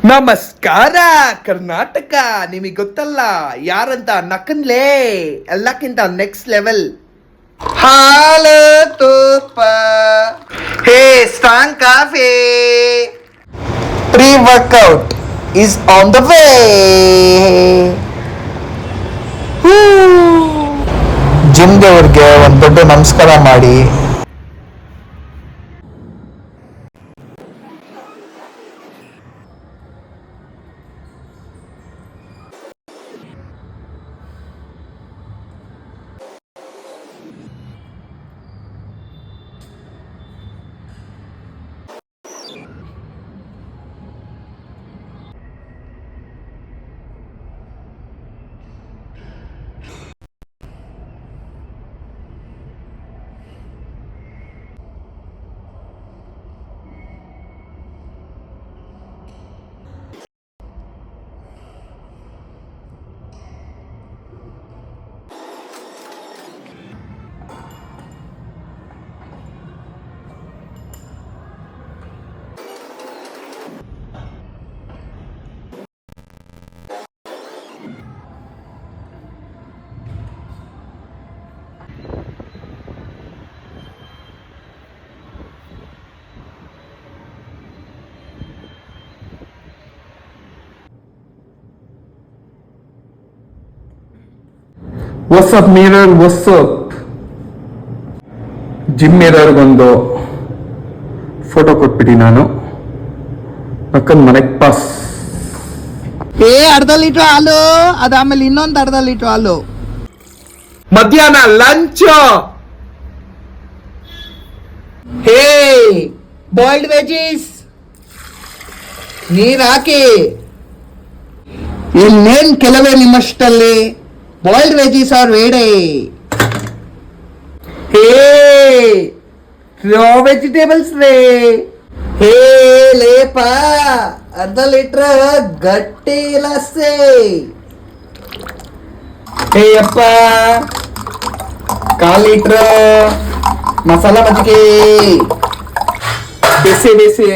ನಮಸ್ಕಾರ ಕರ್ನಾಟಕ. ನಿಮಗೆ ಗೊತ್ತಲ್ಲ ಯಾರಂತ? ನಕ್ಕನ್ಲೇ ಎಲ್ಲಕ್ಕಿಂತ ನೆಕ್ಸ್ಟ್ ಲೆವೆಲ್. ಹಾಲು ತುಪ್ಪ, hey strong coffee, pre workout is on the way. Gym ದೇವ್ರಿಗೆ ಒಂದು ದೊಡ್ಡ ನಮಸ್ಕಾರ ಮಾಡಿ. ವಾಟ್ಸಪ್ ಮಿರರ್, ವಾಟ್ಸಪ್ ಜಿಮ್ ಮಿರರ್ಗೊಂದು ಫೋಟೋ ಕೊಟ್ಬಿಟ್ಟು ನಾನು ನಕ್ಕನ್ ಮನೆಗೆ ಪಾಸ್. ಅರ್ಧ ಲೀಟರ್ ಹಾಲು, ಅದಾದ್ಮೇಲೆ ಇನ್ನೊಂದು ಅರ್ಧ ಲೀಟರ್ ಹಾಲು. ಮಧ್ಯಾಹ್ನ ಲಂಚ್. ಹೇ ಬಾಯ್ಲ್ಡ್ ವೆಜೀಸ್ ನೀರ್ ಹಾಕಿ. ಇನ್ನೇನ್ ಕೆಲವೇ ನಿಮ್ಮಷ್ಟಲ್ಲಿ boiled veggies are ready. Hey raw vegetables ರೇ. ಹೇ ಲೇಪ ಅರ್ಧ ಲೀಟರ್ ಗಟ್ಟಿ ಲಸ್ಸಿ. ಹೇ ಅಪ್ಪ 1/4 ಲೀಟರ್ ಮಸಾಲಾ ಮಜ್ಜಿಗೆ, ಬಿಸಿ ಬಿಸಿ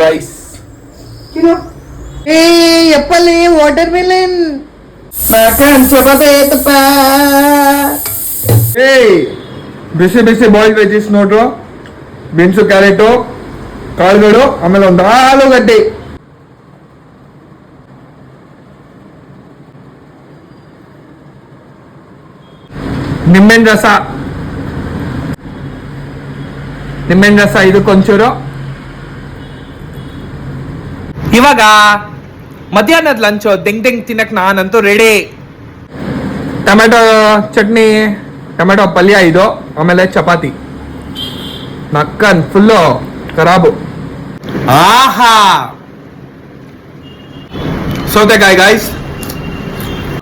ರೈಸ್. ಹೇ ಎಪ್ಪಲ್ಲಿ ವಾಟರ್ ಮೆಲನ್. ಬಿಸಿ ಬಿಸಿ ಬಾಯ್ಲ್ಡ್ ವೆಜೀಸ್ ನೋಡ್ರು, ಬೀನ್ಸು, ಕ್ಯಾರೆಟು, ಕಾಳುಗಳು, ಆಮೇಲೆ ಒಂದು ಆಲೂಗಡ್ಡೆ. ನಿಂಬೆಹಣ್ಣು ರಸ ಇದಕ್ಕೊಂಚೂರು. ಇವಾಗ ಮಧ್ಯಾಹ್ನದ ಲಂಚ್ ಡೆಂಗ್ ತಿನ್ನಕ್ ನಾನಂತೂ ರೆಡಿ. ಟೊಮೆಟೊ ಚಟ್ನಿ, ಟೊಮೆಟೊ ಪಲ್ಯ ಇದು, ಆಮೇಲೆ ಚಪಾತಿ. ನಕ್ಕನ್ ಫುಲ್ಲು ಖರಾಬು. ಆಹಾ ಸೌತೆಕಾಯಿ ಗಾಯ್ಸ್,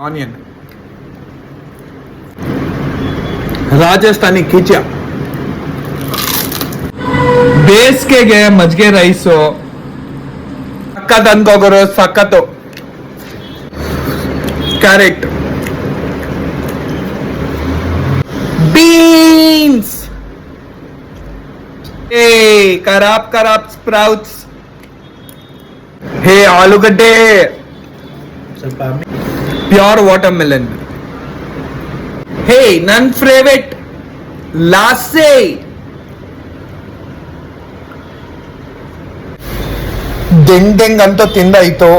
ಆನಿಯನ್, ರಾಜಸ್ಥಾನಿ ಕಿಚ, ಬೇಸಿಗೆಗೆ ಮಜ್ಜಿಗೆ ರೈಸು ಸಖತ್ ಅನ್ಕೋಗೋರು, ಸಖತ್ತು. ಕ್ಯಾರೆಟ್, ಬೀನ್ಸ್, ಹೇ ಖರಾಬ್ ಸ್ಪ್ರೌಟ್ಸ್, ಹೇ ಆಲೂಗಡ್ಡೆ, ಪ್ಯೂರ್ ವಾಟರ್ ಮೆಲನ್, ಹೇ ನನ್ ಫೇವರೇಟ್ ಲಾಸೆ. ಡೆಂಗ್ ಅಂತ ತಿಂದಾಯ್ತು.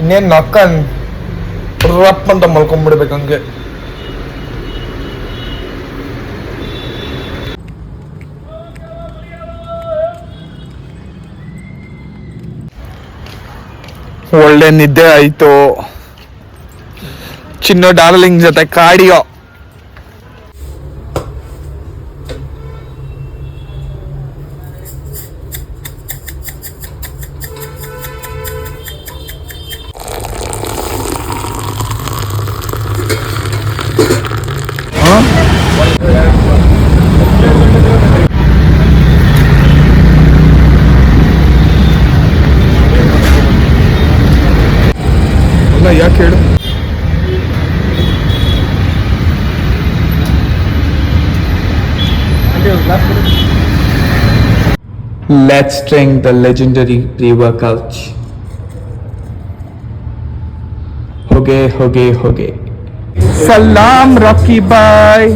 ಇನ್ನೇನ್ ನಕ್ಕನ್ ರಪ್ ಅಂತ ಮಲ್ಕೊಂಡ್ಬಿಡ್ಬೇಕು ಹಂಗೆ. ಒಳ್ಳೆ ನಿದ್ದೆ ಆಯ್ತು. ಚಿನ್ನು ಡಾರ್ಲಿಂಗ್ ಜೊತೆ ಕಾರ್ಡಿಯೋ. ಯಾಕೆ ಹೇಳು? Let's drink the legendary pre-workout. ಹೋಗೆ ಸಲಾಂ ರಾಕಿ ಬಾಯ್.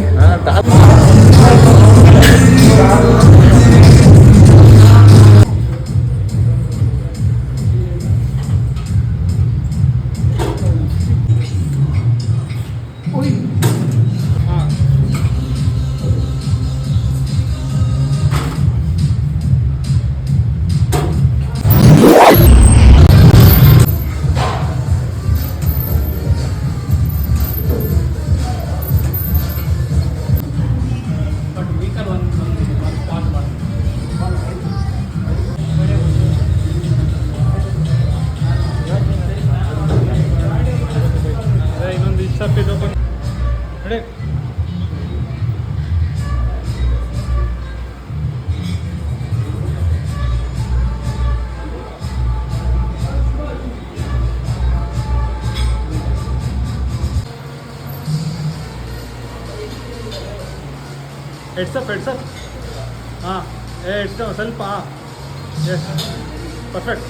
ಇನ್ನೊಂದು ಇಷ್ಟ ಪೇಜ್ ಓಪನ್ ರೆಡಿ. ಹೆಡ್ಸಪ್ ಹಾಂ ಹೆಡ್ಸ್ ಸ್ವಲ್ಪ ಎಸ್ ಪರ್ಫೆಕ್ಟ್.